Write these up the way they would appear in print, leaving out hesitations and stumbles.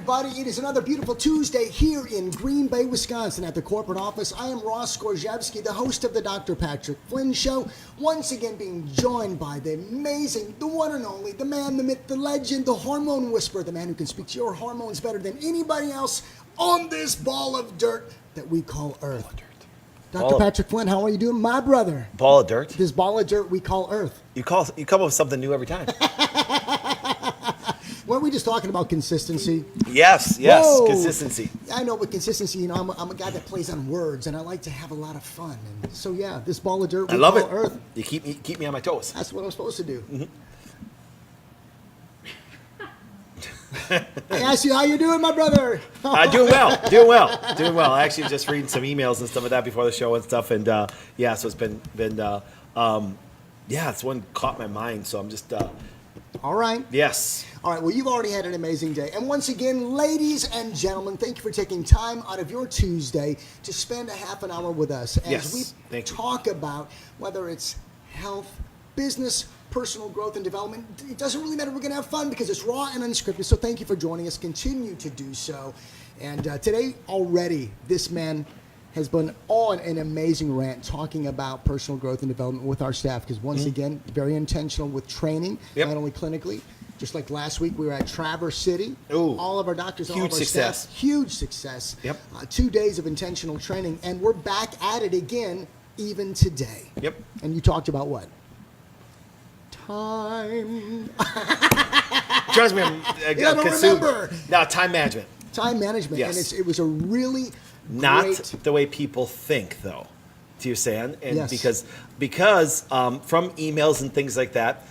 everybody. It is another beautiful Tuesday here in Green Bay, Wisconsin at the corporate office. I am Ross Skorzewski, the host of the Dr. Patrick Flynn Show, once again being joined by the amazing, the one and only, the man, the myth, the legend, the hormone whisperer, the man who can speak to your hormones better than anybody else on this ball of dirt that we call Earth. Dr. Patrick Flynn, how are you doing, my brother? Ball of dirt? This ball of dirt we call Earth. You come up with something new every time. Weren't we just talking about consistency? Yes, Whoa. consistency. I know, but consistency, you know, I'm a guy that plays on words, and I like to have a lot of fun. And so, yeah, this ball of dirt we I love call it. Earth. You keep me on my toes. That's what I'm supposed to do. Mm-hmm. I asked you how you doing, my brother. Doing well. I actually just reading some emails and stuff like that before the show and stuff, and so it's been it's one caught my mind, so I'm just All right. yes. All right, well, you've already had an amazing day. And once again, ladies and gentlemen, thank you for taking time out of your Tuesday to spend a half an hour with us as we talk about whether it's health, business, personal growth and development. It doesn't really matter. We're going to have fun because it's raw and unscripted. So thank you for joining us. Continue to do so. And today already, this man has been on an amazing rant talking about personal growth and development with our staff because once again, very intentional with training, not only clinically. Just like last week, we were at Traverse City. Ooh, all of our doctors, all of our success. staff, huge success. Yep. 2 days of intentional training, and we're back at it again, even today. Yep. And you talked about what? Time. Trust me, I don't remember. No, time management. Time management. Yes. And it was a really Not great... the way people think, though. Do you saying? And yes. because from emails and things like that,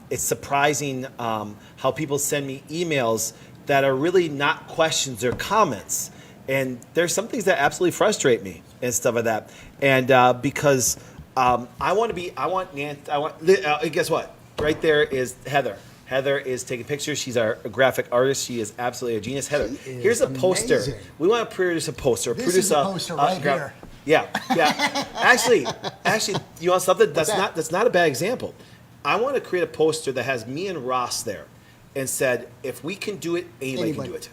it's surprising how people send me emails that are really not questions or comments. And there's some things that absolutely frustrate me and stuff like that. And because guess what? Right there is Heather. Heather is taking pictures. She's our graphic artist. She is absolutely a genius. Heather, here's a poster. Amazing. We want to produce a poster. This is a poster right here. Yeah. Actually, you want something? That's not a bad example. I want to create a poster that has me and Ross there, and said, if we can do it, anybody can do it.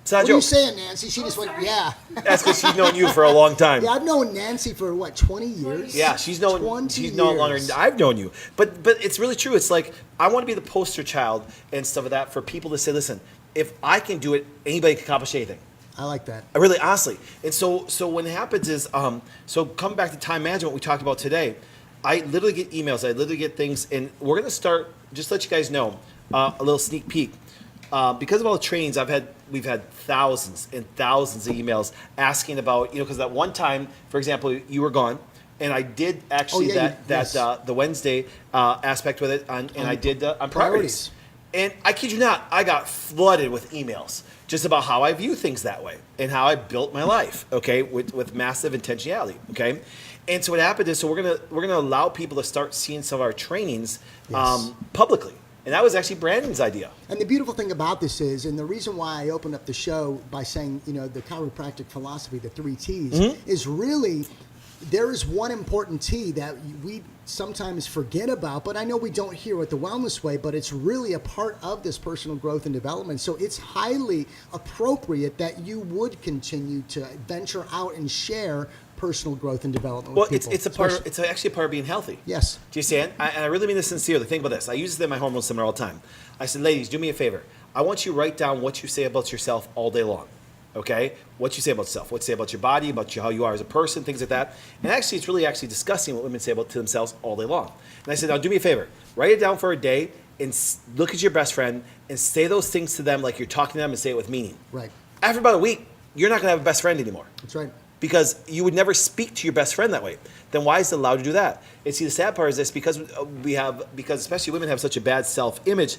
It's not a What joke. are you saying, Nancy? She just went, yeah. That's because she's known you for a long time. Yeah, I've known Nancy for, 20 years? Yeah, she's known longer than I've known you. But it's really true. It's like, I want to be the poster child and stuff like that for people to say, listen, if I can do it, anybody can accomplish anything. I like that. I really, honestly. And so what happens is, so coming back to time management, we talked about today, I literally get emails, I literally get things, and we're going to start, just to let you guys know, a little sneak peek. Because of all the trainings we've had thousands and thousands of emails asking about, because that one time, for example, you were gone, and I did actually the Wednesday aspect with it, and I did on priorities. And I kid you not, I got flooded with emails just about how I view things that way and how I built my life, okay, with massive intentionality, okay. And so what happened is, so we're gonna allow people to start seeing some of our trainings publicly. And that was actually Brandon's idea. And the beautiful thing about this is, and the reason why I opened up the show by saying, the chiropractic philosophy, the 3 T's, is really, there is one important T that we sometimes forget about, but I know we don't hear it the wellness way, but it's really a part of this personal growth and development. So it's highly appropriate that you would continue to venture out and share personal growth and development with people. It's actually a part of being healthy. Yes. Do you see it? And I really mean this sincerely. Think about this. I use this in my hormone seminar all the time. I said, ladies, do me a favor. I want you to write down what you say about yourself all day long. Okay? What you say about yourself. What you say about your body, about how you are as a person, things like that. And actually, it's really disgusting what women say to themselves all day long. And I said, now do me a favor. Write it down for a day and look at your best friend and say those things to them like you're talking to them and say it with meaning. Right. After about a week, you're not going to have a best friend anymore. That's right. Because you would never speak to your best friend that way. Then why is it allowed to do that? And see, the sad part is this, because especially women have such a bad self-image,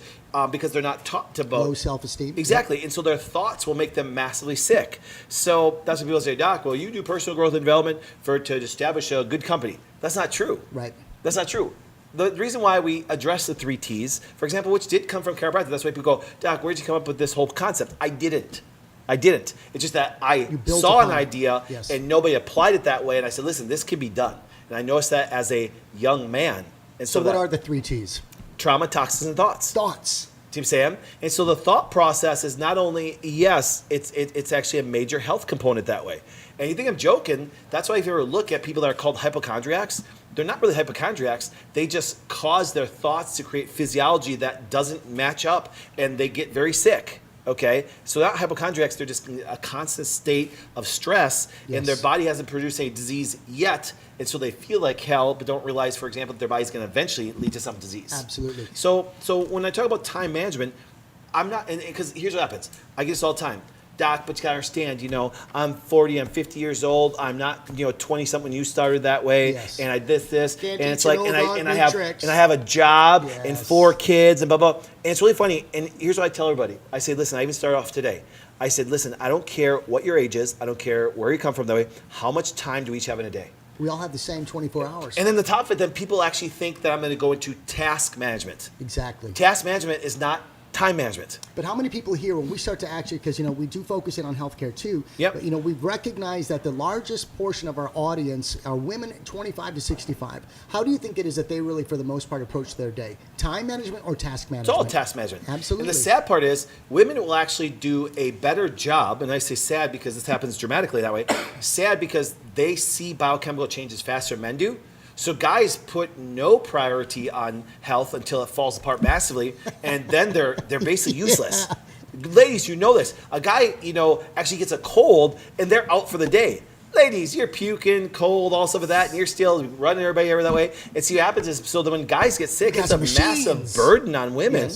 because they're not taught to low self-esteem. Exactly. And so their thoughts will make them massively sick. So that's when people say, Doc, well, you do personal growth and development to establish a good company. That's not true. Right. That's not true. The reason why we address the 3 T's, for example, which did come from chiropractic, that's why people go, Doc, where'd you come up with this whole concept? I didn't. It's just that I saw an idea and nobody applied it that way. And I said, listen, this can be done. And I noticed that as a young man. And so what are the 3 T's? Trauma, toxins, and thoughts. Thoughts. Do you see what I'm saying? And so the thought process is not only, yes, it's actually a major health component that way. And you think I'm joking, that's why if you ever look at people that are called hypochondriacs, they're not really hypochondriacs. They just cause their thoughts to create physiology that doesn't match up, and they get very sick. Okay, so not hypochondriacs, they're just in a constant state of stress, and their body hasn't produced any disease yet, and so they feel like hell, but don't realize, for example, that their body's going to eventually lead to some disease. Absolutely. So when I talk about time management, I'm not, because here's what happens. I get this all the time. Doc, but you gotta understand, I'm 40, I'm 50 years old. I'm not, 20-something when you started that way. Yes. And I this, Can't and it's teach like, an and old dog I new have, tricks. and I have a job and Yes. 4 kids and blah, blah. And it's really funny. And here's what I tell everybody. I say, listen, I even started off today. I said, listen, I don't care what your age is. I don't care where you come from that way. How much time do we each have in a day? We all have the same 24 hours. And then the top of it, then people actually think that I'm going to go into task management. Exactly. Task management is not time management. But how many people here, when we start to actually, because we do focus in on healthcare too. Yep. But we've recognized that the largest portion of our audience are women 25 to 65. How do you think it is that they really, for the most part, approach their day? Time management or task management? It's all task management. Absolutely. And the sad part is, women will actually do a better job, and I say sad because this happens dramatically that way. Sad because they see biochemical changes faster than men do. So guys put no priority on health until it falls apart massively, and then they're basically useless. Ladies, you know this. A guy, actually gets a cold, and they're out for the day. Ladies, you're puking, cold, all stuff of that, and you're still running everybody over that way. And see what happens is, so that when guys get sick, it's a massive burden on women,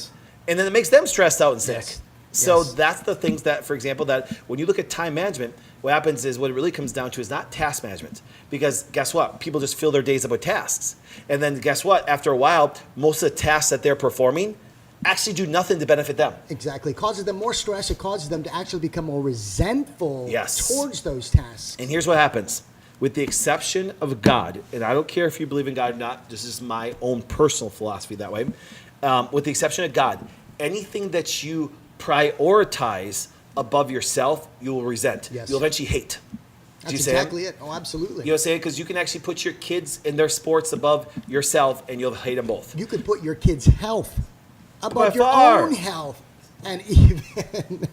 and then it makes them stressed out and sick. So that's the things that, for example, that when you look at time management, what happens is what it really comes down to is not task management. Because guess what? People just fill their days up with tasks. And then guess what? After a while, most of the tasks that they're performing actually do nothing to benefit them. Exactly. It causes them more stress. It causes them to actually become more resentful towards those tasks. And here's what happens. With the exception of God, and I don't care if you believe in God or not, this is my own personal philosophy that way. With the exception of God, anything that you prioritize above yourself, you will resent. You'll eventually hate. That's exactly it. Oh, absolutely. You know what I'm saying? Because you can actually put your kids in their sports above yourself, and you'll hate them both. You could put your kids' health above your own health, and even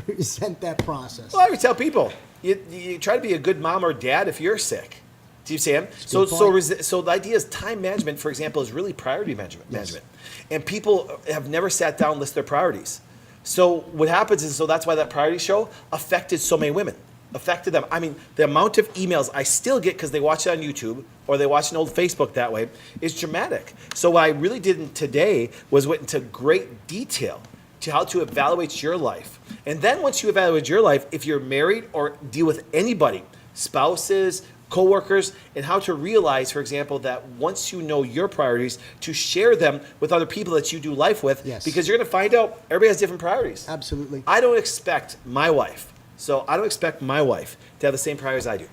resent that process. Well, I would tell people, you try to be a good mom or dad if you're sick. Do you see him? So the idea is time management, for example, is really priority management. And people have never sat down and listed their priorities. So what happens is, so that's why that priority show affected so many women. Affected them. I mean, the amount of emails I still get because they watch it on YouTube or they watch an old Facebook that way is dramatic. So what I really did today was went into great detail to how to evaluate your life. And then once you evaluate your life, if you're married or deal with anybody, spouses, coworkers, and how to realize, for example, that once you know your priorities, to share them with other people that you do life with, because you're going to find out everybody has different priorities. Absolutely. I don't expect my wife to have the same priorities I do.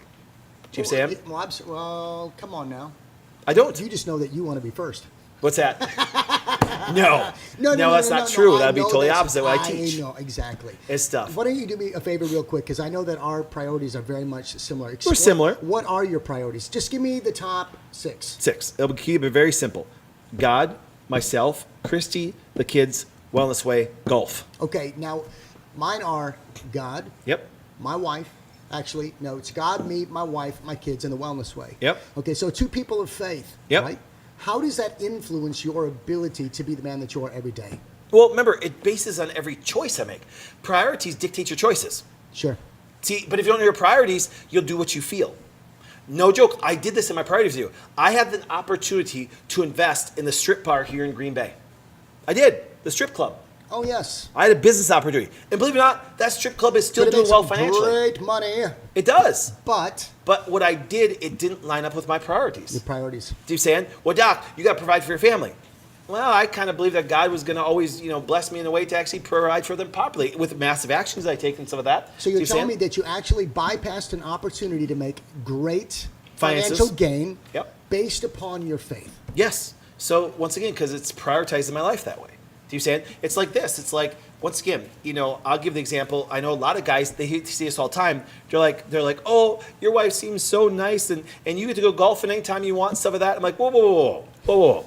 Do you see what I'm saying? Well, come on now. I don't. You just know that you want to be first. What's that? No, that's not true. That'd be totally opposite what I teach. I know, exactly. It's tough. Why don't you do me a favor real quick, because I know that our priorities are very much similar. We're similar. What are your priorities? Just give me the top 6. 6. It'll keep it very simple. God, myself, Christy, the kids, wellness way, golf. Okay, now mine are God. Yep. My wife. Actually, no, it's God, me, my wife, my kids, and the wellness way. Yep. Okay, so 2 people of faith. Yep. Right? How does that influence your ability to be the man that you are every day? Well, remember, it bases on every choice I make. Priorities dictate your choices. Sure. See, but if you don't know your priorities, you'll do what you feel. No joke. I did this in my priorities review. I had the opportunity to invest in the strip bar here in Green Bay. I did. The strip club. Oh, yes. I had a business opportunity. And believe it or not, that strip club is still doing well financially. Great money. It does. But what I did, it didn't line up with my priorities. Your priorities. Do you saying, well, Doc, you got to provide for your family. Well, I kind of believe that God was going to always, bless me in a way to actually provide for them properly with massive actions I take and some of that. So you're telling me that you actually bypassed an opportunity to make great Finances. financial gain based upon your faith. Yes. So once again, because it's prioritizing my life that way. Do you understand? It's like this. It's like, once again, I'll give the example. I know a lot of guys, they see us all the time. They're like, oh, your wife seems so nice, and you get to go golfing anytime you want, stuff of that. I'm like, whoa.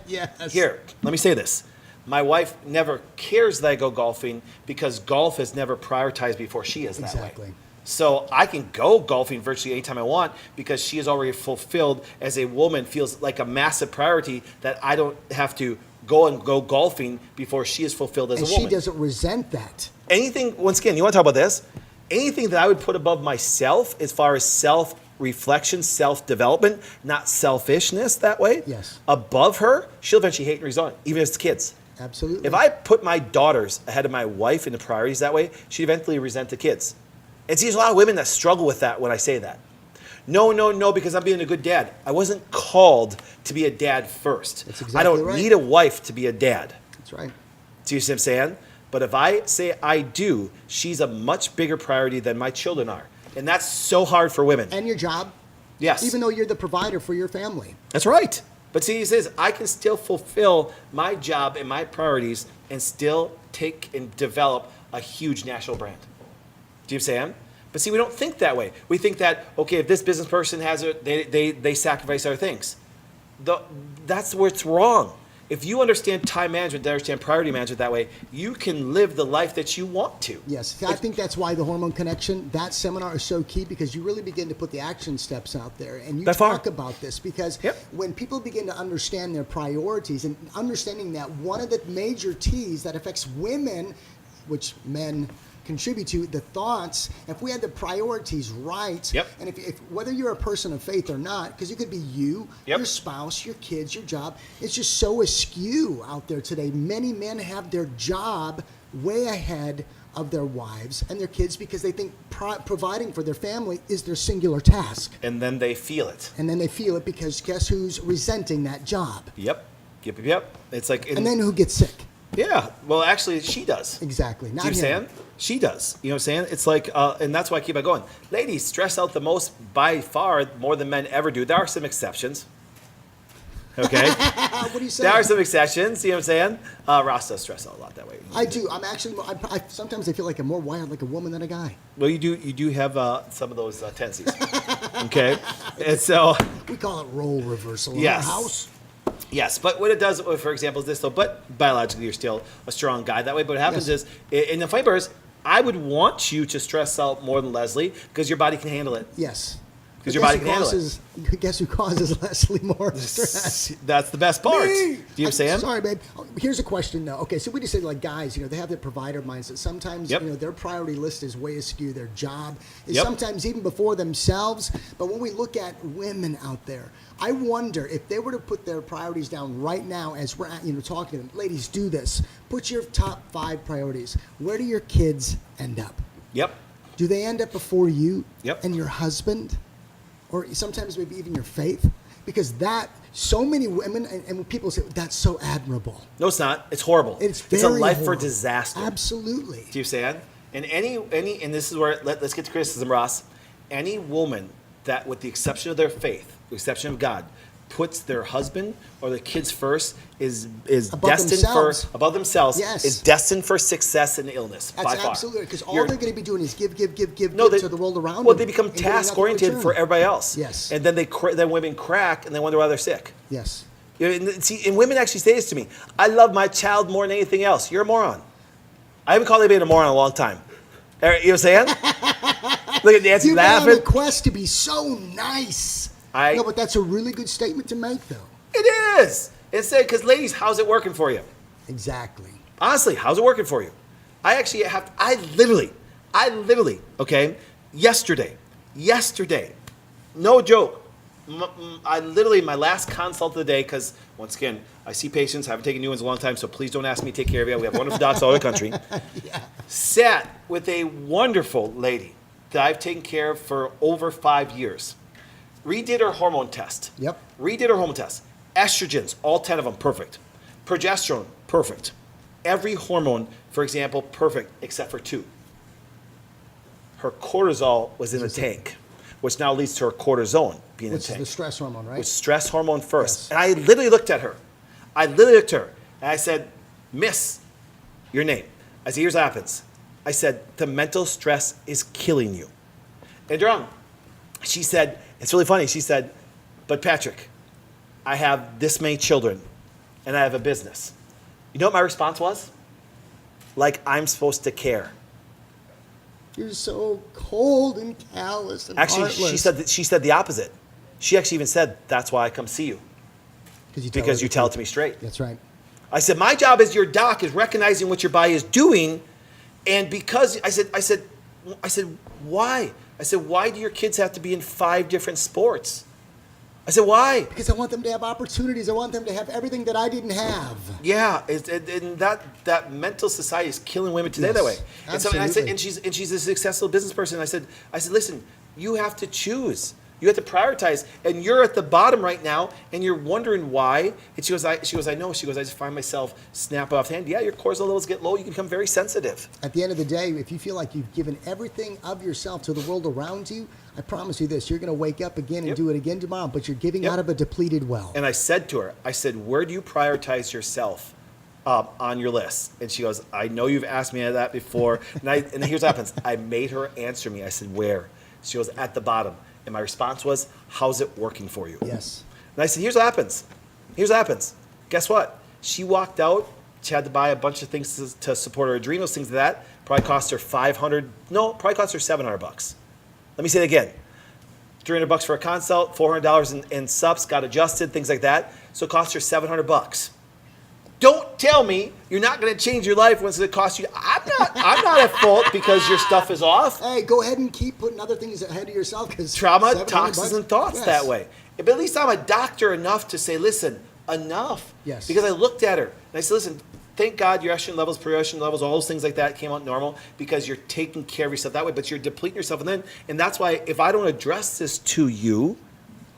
Yes. Here, let me say this. My wife never cares that I go golfing because golf is never prioritized before she is that Exactly. way. So I can go golfing virtually anytime I want because she is already fulfilled as a woman, feels like a massive priority that I don't have to go golfing before she is fulfilled as And a woman. she doesn't resent that. Anything, once again, you want to talk about this? Anything that I would put above myself as far as self-reflection, self-development, not selfishness that way, Yes. above her, she'll eventually hate and resign, even if it's kids. Absolutely. If I put my daughters ahead of my wife in the priorities that way, she'd eventually resent the kids. And see, there's a lot of women that struggle with that when I say that. No, because I'm being a good dad. I wasn't called to be a dad first. That's exactly I don't right. need a wife to be a dad. That's right. Do you see what I'm saying? But if I say I do, she's a much bigger priority than my children are. And that's so hard for women. And your job, Yes. even though you're the provider for your family. That's right. But see, he says, I can still fulfill my job and my priorities and still take and develop a huge national brand. Do you understand? But see, we don't think that way. We think that, okay, if this business person has it, they sacrifice other things. That's where it's wrong. If you understand time management, understand priority management that way, you can live the life that you want to. Yes, I think that's why the Hormone Connection, that seminar is so key, because you really begin to put the action steps out there. And you talk about this because when people begin to understand their priorities and understanding that one of the major T's that affects women, which men contribute to, the thoughts, if we had the priorities right, and if whether you're a person of faith or not, because it could be you, your spouse, your kids, your job, it's just so askew out there today. Many men have their job way ahead of their wives and their kids because they think providing for their family is their singular task. And then they feel it. And then they feel it because guess who's resenting that job? Yep. It's like, and then who gets sick? Yeah, well, actually, she does. Exactly. Not Do you him. understand? She does. You know what I'm saying? It's like, and that's why I keep on going. Ladies stress out the most by far, more than men ever do. There are some exceptions. Okay? What do you say? There are some exceptions. You know what I'm saying? Ross does stress out a lot that way. I do. I'm actually. Sometimes I feel like I'm more wired like a woman than a guy. Well, you do have some of those tendencies. Okay? And so. We call it role reversal in Yes. our house. Yes, but what it does, for example, is this though. But biologically, you're still a strong guy that way. But what happens is, in the funny part is, I would want you to stress out more than Leslie because your body can handle it. Yes. Because your body can handle it. Guess who causes Leslie more stress? That's the best part. Me! Do you understand? Sorry, babe. Here's a question, though. Okay, so we just say, like, guys, they have their provider mindset. Sometimes, their priority list is way askew. Their job is sometimes even before themselves. But when we look at women out there, I wonder if they were to put their priorities down right now as we're talking to them. Ladies, do this. Put your top 5 priorities. Where do your kids end up? Yep. Do they end up before you and your husband? Or sometimes maybe even your faith? Because so many women, and when people say, that's so admirable. No, it's not. It's horrible. It's a life horrible. for disaster. Absolutely. Do you understand? And and this is where, let's get to criticism, Ross. Any woman that, with the exception of their faith, the exception of God, puts their husband or their kids first is destined above themselves. Yes. Is destined for success and illness. That's by far. absolutely, because all they're going to be doing is give to the world around them. Well, they become task oriented for everybody else. Yes. And then then women crack and they wonder why they're sick. Yes. And women actually say this to me. I love my child more than anything else. You're a moron. I haven't called anybody a moron in a long time. You know what I'm saying? Look at Nancy laughing. You've been on a quest to be so nice. No, but that's a really good statement to make, though. It is. It's because, ladies, how's it working for you? Exactly. Honestly, how's it working for you? I literally, okay, yesterday, no joke, my last consult of the day, because, once again, I see patients, haven't taken new ones in a long time, so please don't ask me to take care of you. We have wonderful docs all over the country. Sat with a wonderful lady that I've taken care of for over 5 years. Redid her hormone test. Redid her hormone test. Estrogens, all 10 of them, perfect. Progesterone, perfect. Every hormone, for example, perfect, except for 2. Her cortisol was in the tank, which now leads to her cortisone being in the tank. Which is the stress hormone, right? Which stress hormone first. Yes. And I literally looked at her. And I said, Miss, your name. I said, here's what happens. I said, the mental stress is killing you. And she said, it's really funny. She said, but Patrick, I have this many children and I have a business. You know what my response was? Like I'm supposed to care. You're so cold and callous and Actually, heartless. she said the opposite. She actually even said, that's why I come see you. Because you tell it to me straight. That's right. I said, my job as your doc is recognizing what your body is doing. And because I said, why? I said, why do your kids have to be in 5 different sports? I said, why? Because I want them to have opportunities. I want them to have everything that I didn't have. Yeah, and that mental society is killing women today that way. And so, I said, and she's a successful business person. I said, listen, you have to choose. You have to prioritize, and you're at the bottom right now, and you're wondering why. And she goes, I know. She goes, I just find myself snap off the hand. Yeah, your cortisol levels get low. You can become very sensitive. At the end of the day, if you feel like you've given everything of yourself to the world around you, I promise you this: you're going to wake up again and do it again tomorrow. But you're giving out of a depleted well. And I said to her, where do you prioritize yourself on your list? And she goes, I know you've asked me that before. And here's what happens: I made her answer me. I said, where? She goes, at the bottom. And my response was, how's it working for you? Yes. And I said, here's what happens. Guess what? She walked out. She had to buy a bunch of things to support her adrenals, things like that. Probably cost her probably cost her $700. Let me say it again. $300 for a consult, $400 in subs, got adjusted, things like that. So it cost her $700. Don't tell me you're not going to change your life when it's going to cost you. I'm not at fault because your stuff is off. Hey, go ahead and keep putting other things ahead of yourself because trauma, toxins, and thoughts that way. But at least I'm a doctor enough to say, listen, enough. Yes. Because I looked at her and I said, listen, thank God your estrogen levels, pre-estrogen levels, all those things like that came out normal because you're taking care of yourself that way, but you're depleting yourself. And that's why if I don't address this to you,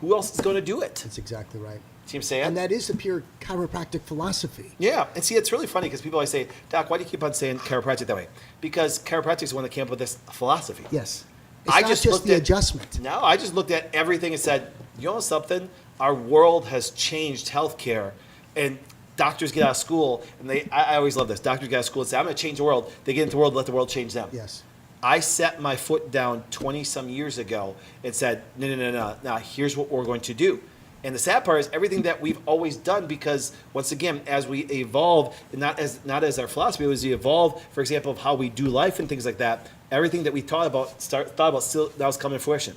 who else is going to do it? That's exactly right. See what I'm saying? And that is the pure chiropractic philosophy. Yeah. And see, it's really funny because people always say, Doc, why do you keep on saying chiropractic that way? Because chiropractic is the one that came up with this philosophy. Yes. It's not just the adjustment. No, I just looked at everything and said, you know something? Our world has changed healthcare. And doctors get out of school, and I always love this. Doctors get out of school and say, I'm going to change the world. They get into the world, let the world change them. Yes. I set my foot down 20-some years ago and said, no. Now, here's what we're going to do. And the sad part is everything that we've always done, because once again, as we evolve, not as our philosophy, it was we evolve, for example, of how we do life and things like that. Everything that we thought about still that was coming to fruition.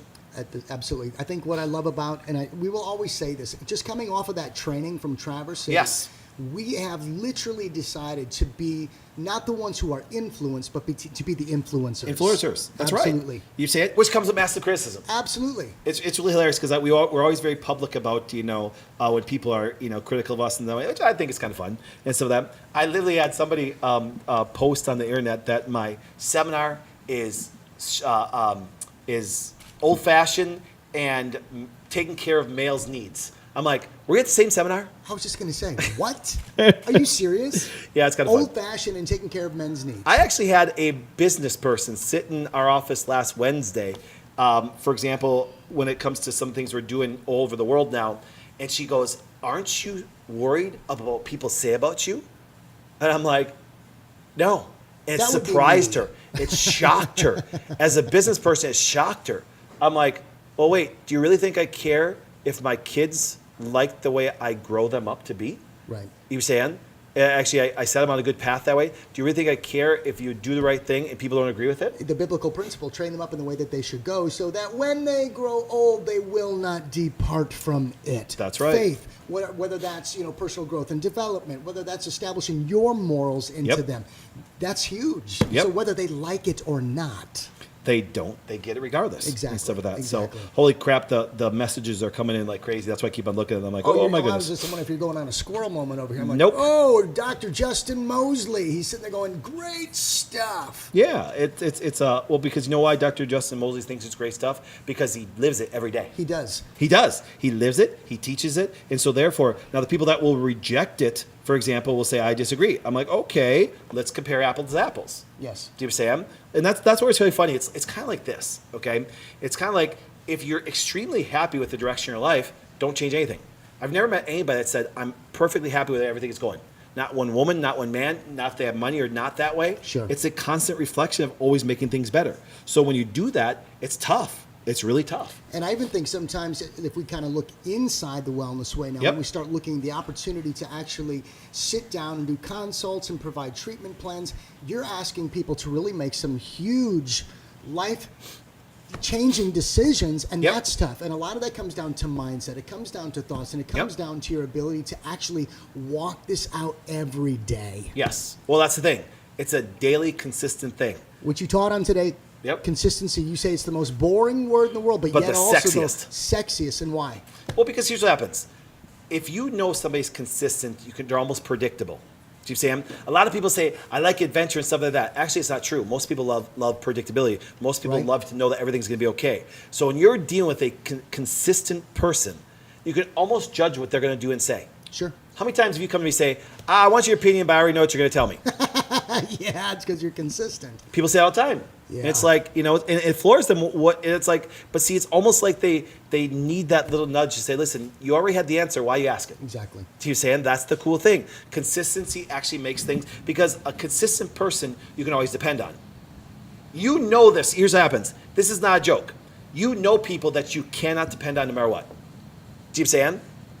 Absolutely. I think what I love about, and we will always say this, just coming off of that training from Traverse City, yes, we have literally decided to be not the ones who are influenced, but to be the influencers. Influencers. That's Absolutely. Right. You say it, which comes with massive criticism. Absolutely. It's really hilarious because we're always very public about when people are critical of us and that way, which I think is kind of fun and some of that. I literally had somebody post on the internet that my seminar is old-fashioned and taking care of males' needs. I'm like, we're at the same seminar? I was just going to say, what? Are you serious? Yeah, it's kind of fun. Old-fashioned and taking care of men's needs. I actually had a business person sit in our office last Wednesday, for example, when it comes to some things we're doing all over the world now, and she goes, aren't you worried about what people say about you? And I'm like, no. And it surprised her. It shocked her. As a business person, it shocked her. I'm like, well, wait, do you really think I care if my kids like the way I grow them up to be? Right. You saying? Actually, I set them on a good path that way. Do you really think I care if you do the right thing and people don't agree with it? The biblical principle, train them up in the way that they should go so that when they grow old, they will not depart from it. That's right. Faith, whether that's personal growth and development, whether that's establishing your morals into them, that's huge. Yep. So whether they like it or not. They don't. They get it regardless. Exactly. And stuff like that. Exactly. So, holy crap, the messages are coming in like crazy. That's why I keep on looking at them. I'm like, oh my goodness. I was just wondering if you're going on a squirrel moment over here. I'm like, nope. Oh, Dr. Justin Mosley. He's sitting there going, great stuff. Yeah, well, because you know why Dr. Justin Mosley thinks it's great stuff? Because he lives it every day. He does. He does. He lives it. He teaches it. And so therefore, now the people that will reject it, for example, will say, I disagree. I'm like, okay, let's compare apples to apples. Yes. Do you understand? And that's where it's really funny. It's kind of like this, okay? It's kind of like if you're extremely happy with the direction of your life, don't change anything. I've never met anybody that said, I'm perfectly happy with everything it's going. Not one woman, not one man, not if they have money or not that way. Sure. It's a constant reflection of always making things better. So when you do that, it's tough. It's really tough. And I even think sometimes if we kind of look inside the wellness way now, Yep. when we start looking the opportunity to actually sit down and do consults and provide treatment plans, you're asking people to really make some huge life changing decisions, and Yep. that's tough. And a lot of that comes down to mindset. It comes down to thoughts, and it comes Yep. down to your ability to actually walk this out every day. Yes. Well, that's the thing. It's a daily, consistent thing. What you taught on today, Yep. consistency, you say it's the most boring word in the world, but yet the also sexiest. the sexiest. And why? Well, because here's what happens. If you know somebody's consistent, they're almost predictable. Do you see them? A lot of people say, I like adventure and stuff like that. Actually, it's not true. Most people love predictability. Most people Right. love to know that everything's going to be okay. So when you're dealing with a consistent person, you can almost judge what they're going to do and say. Sure. How many times have you come to me and say, I want your opinion, but I already know what you're going to tell me? Yeah, it's because you're consistent. People say it all the time. Yeah. And it's like, and it floors them. And it's like, but see, it's almost like they need that little nudge to say, listen, you already had the answer. Why are you asking? Exactly. Do you saying that's the cool thing? Consistency actually makes things, because a consistent person you can always depend on. You know this. Here's what happens. This is not a joke. You know people that you cannot depend on no matter what. Do you saying?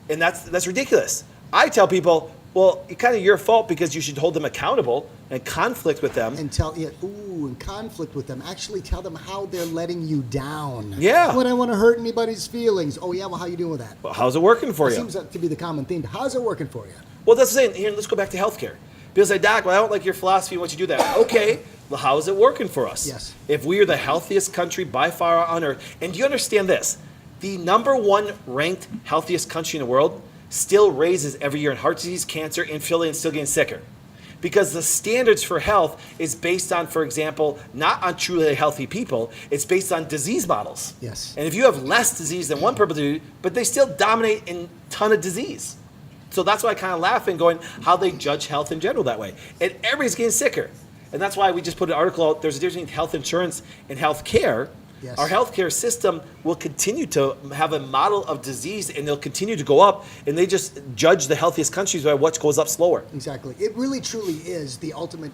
And that's ridiculous. I tell people, well, it's kind of your fault because you should hold them accountable and conflict with them. And and conflict with them. Actually tell them how they're letting you down. Yeah. When I want to hurt anybody's feelings. Oh, yeah, well, how you doing with that? Well, how's it working for It you? seems to be the common theme. How's it working for you? Well, that's the thing. Here, let's go back to healthcare. People say, Doc, well, I don't like your philosophy. Why don't you do that? Okay. Well, how is it working for us? Yes. If we are the healthiest country by far on earth, and do you understand this? The number one ranked healthiest country in the world still raises every year in heart disease, cancer, infertility, and still getting sicker. Because the standards for health is based on, for example, not on truly healthy people, it's based on disease models. Yes. And if you have less disease than one person, but they still dominate in a ton of disease. So that's why I kind of laugh and going, how they judge health in general that way. And everybody's getting sicker. And that's why we just put an article out, there's a difference between health insurance and health care. Yes. Our healthcare system will continue to have a model of disease, and they'll continue to go up, and they just judge the healthiest countries by what goes up slower. Exactly. It really truly is the ultimate,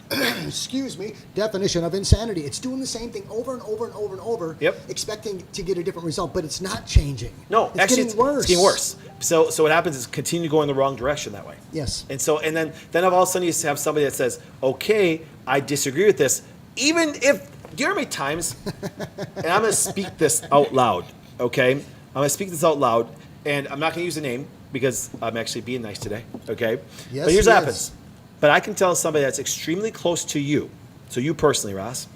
definition of insanity. It's doing the same thing over and over and over and over, Yep. expecting to get a different result, but it's not changing. No, it's actually, getting worse. It's getting worse. So what happens is continue going the wrong direction that way. Yes. And then all of a sudden you have somebody that says, okay, I disagree with this, even if, do you know how many times, and I'm going to speak this out loud, okay? I'm going to speak this out loud, and I'm not going to use a name because I'm actually being nice today, okay? Yes, but here's he what is. happens. But I can tell somebody that's extremely close to you, so you personally, Ross,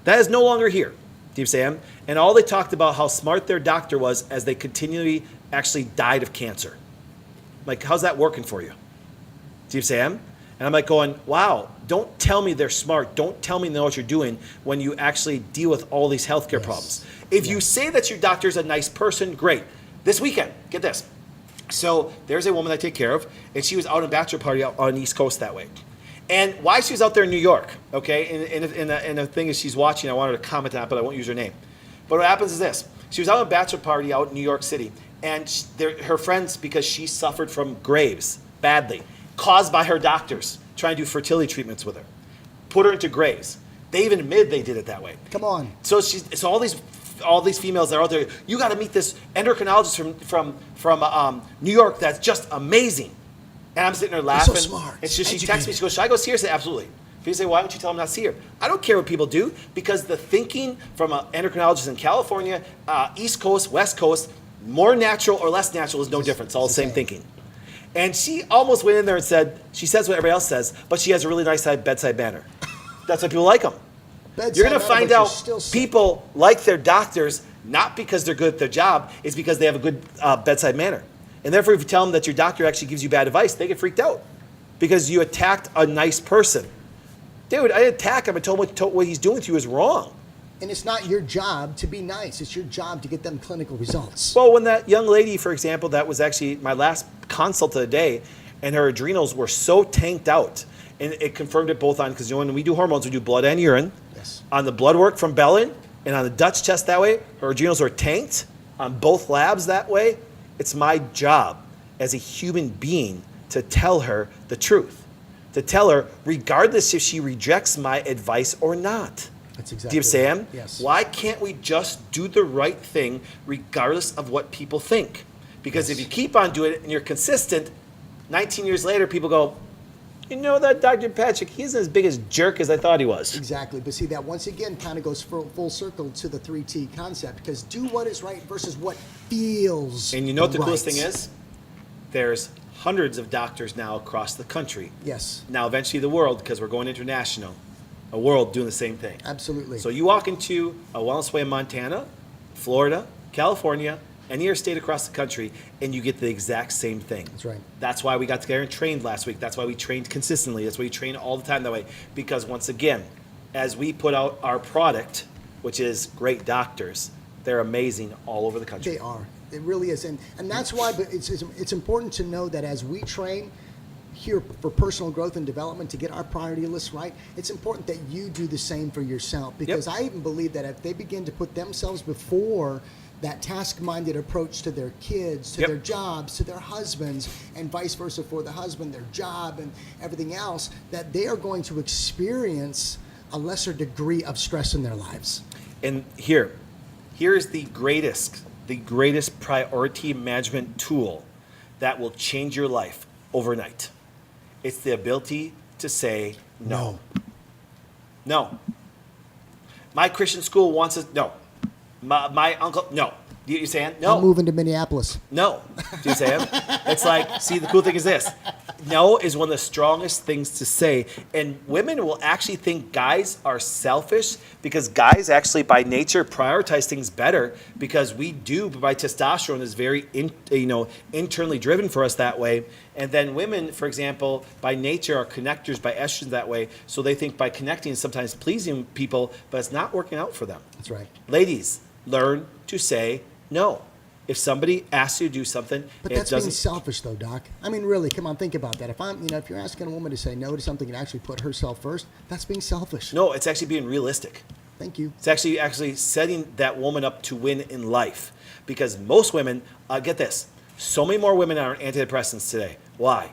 that is no longer here, do you Sam? And all they talked about how smart their doctor was as they continually actually died of cancer. Like, how's that working for you? Do you Sam? And I'm like going, wow, don't tell me they're smart. Don't tell me they know what you're doing when you actually deal with all these healthcare Yes. problems. If you say that your doctor's a nice person, great. This weekend, get this. So there's a woman I take care of, and she was out on a bachelor party out on the East Coast that way. And why she was out there in New York, okay? And the thing is, she's watching. I want her to comment on it, but I won't use her name. But what happens is this. She was out on a bachelor party out in New York City, and her friends, because she suffered from Graves badly, caused by her doctors trying to do fertility treatments with her, put her into Graves. They even admitted they did it that way. Come on. So all these females that are out there, you got to meet this endocrinologist from New York that's just amazing. And I'm sitting there laughing. so smart. And she texts me. Educated. She goes, "Should I go see her?" I say, "Absolutely." People say, "Why don't you tell them not to see her?" I don't care what people do, because the thinking from an endocrinologist in California, East Coast, West Coast, more natural or less natural is no difference. It's all the same thinking. And she almost went in there and said, she says what everybody else says, but she has a really nice bedside manner. That's why people like them. Bedside You're going manner, to find but you're out still sick. people like their doctors not because they're good at their job, it's because they have a good bedside manner. And therefore, if you tell them that your doctor actually gives you bad advice, they get freaked out because you attacked a nice person. Dude, I didn't attack him. I told him what he's doing to you is wrong. And it's not your job to be nice. It's your job to get them clinical results. Well, when that young lady, for example, that was actually my last consult of the day, and her adrenals were so tanked out, and it confirmed it both on, because when we do hormones, we do blood and urine. Yes. On the blood work from Bellin and on the Dutch test that way, her adrenals were tanked on both labs that way. It's my job as a human being to tell her the truth, to tell her regardless if she rejects my advice or not. That's exactly Do you understand? right. Yes. Why can't we just do the right thing regardless of what people think? Because if you keep on doing it and you're consistent, 19 years later, people go, you know that Dr. Patrick, he isn't as big as jerk as I thought he was. Exactly. But see, that once again kind of goes full circle to the 3T concept, because do what is right versus what feels And you know what the right. coolest thing is? There's hundreds of doctors now across the country. Yes. Now, eventually the world, because we're going international, a world doing the same thing. Absolutely. So you walk into a wellness way in Montana, Florida, California, any other state across the country, and you get the exact same thing. That's right. That's why we got together and trained last week. That's why we trained consistently. That's why we train all the time that way. Because once again, as we put out our product, which is great doctors, they're amazing all over the country. They are. It really is. And that's why but it's important to know that as we train here for personal growth and development to get our priority list right, it's important that you do the same for yourself. Because I even believe that if they begin to put themselves before that task-minded approach to their kids, to their jobs, to their husbands, and vice versa for the husband, their job and everything else, that they are going to experience a lesser degree of stress in their lives. And here's the greatest priority management tool that will change your life overnight. It's the ability to say no. No. My Christian school wants us, no. My uncle, no. Do you understand? No. I'm moving to Minneapolis. No. Do you understand? It's like, see, the cool thing is this. No is one of the strongest things to say. And women will actually think guys are selfish because guys actually by nature prioritize things better because we do, by testosterone is very internally driven for us that way. And then women, for example, by nature are connectors by estrogen that way. So they think by connecting and sometimes pleasing people, but it's not working out for them. That's right. Ladies, learn to say no. If somebody asks you to do something, but it that's being doesn't. selfish, though, Doc. I mean, really, come on, think about that. If you're asking a woman to say no to something and actually put herself first, that's being selfish. No, it's actually being realistic. Thank you. It's actually setting that woman up to win in life. Because most women, get this, so many more women are on antidepressants today. Why?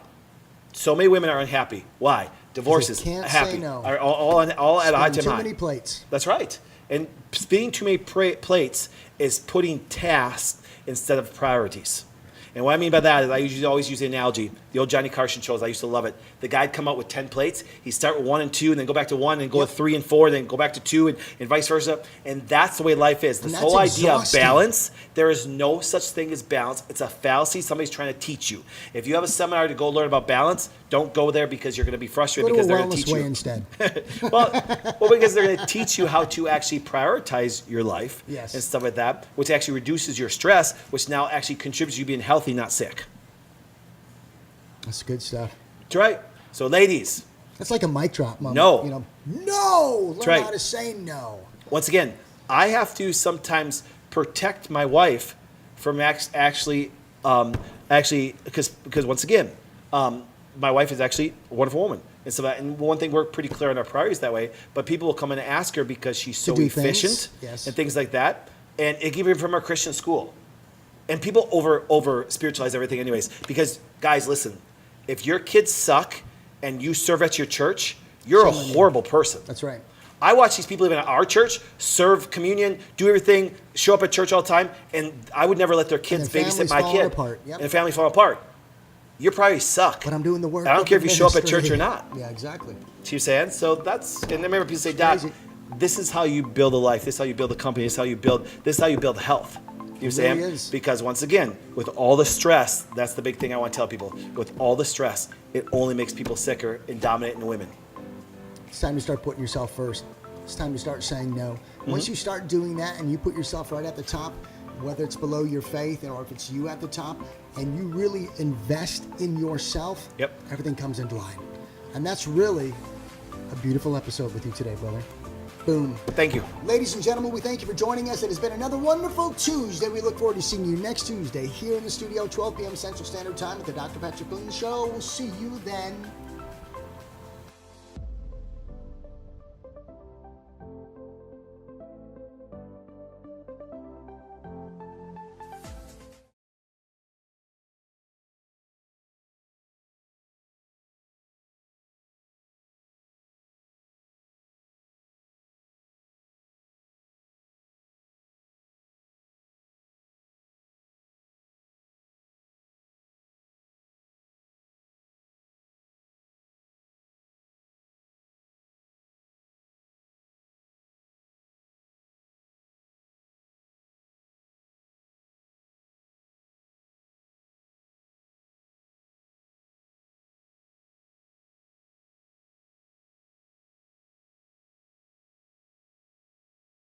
So many women are unhappy. Why? Divorces, can't happy, say no. are all at a high time Too high. many plates. That's right. And spinning too many plates is putting tasks instead of priorities. And what I mean by that is I always use the analogy, the old Johnny Carson shows, I used to love it. The guy'd come out with 10 plates, he'd start with 1 and 2, and then go back to 1, and go with 3 and 4, then go back to 2, and vice versa. And that's the way life is. This whole idea of balance, there is no such thing as balance. It's a fallacy somebody's trying to teach you. If you have a seminar to go learn about balance, don't go there because you're going to be frustrated because they're going to teach you. Instead. well, because they're going to teach you how to actually prioritize your life and stuff like that, which actually reduces your stress, which now actually contributes to you being healthy, not sick. That's good stuff. That's right. So, ladies. That's like a mic drop moment. No. No! Learn how to say no. Once again, I have to sometimes protect my wife from actually, because once again, my wife is actually a wonderful woman. And one thing, we're pretty clear on our priorities that way, but people will come in and ask her because she's so efficient and things like that. And it came from our Christian school. And people over spiritualize everything anyways. Because, guys, listen, if your kids suck and you serve at your church, you're a horrible person. That's right. I watch these people even at our church serve communion, do everything, show up at church all the time, and I would never let their kids babysit my kid. And the family fall apart. Your priorities suck. But I'm doing the work. I don't care if you show up at church or not. Yeah, exactly. See what I'm saying? So and I remember people say, Doc, this is how you build a life. This is how you build a company. This is how you build health. You know what I'm saying? Because once again, with all the stress, that's the big thing I want to tell people. With all the stress, it only makes people sicker and dominating women. It's time to start putting yourself first. It's time to start saying no. Once you start doing that and you put yourself right at the top, whether it's below your faith or if it's you at the top, and you really invest in yourself, everything comes into line. And that's really a beautiful episode with you today, brother. Boom. Thank you. Ladies and gentlemen, we thank you for joining us. It has been another wonderful Tuesday. We look forward to seeing you next Tuesday here in the studio, 12 p.m. Central Standard Time at the Dr. Patrick Boone Show. We'll see you then.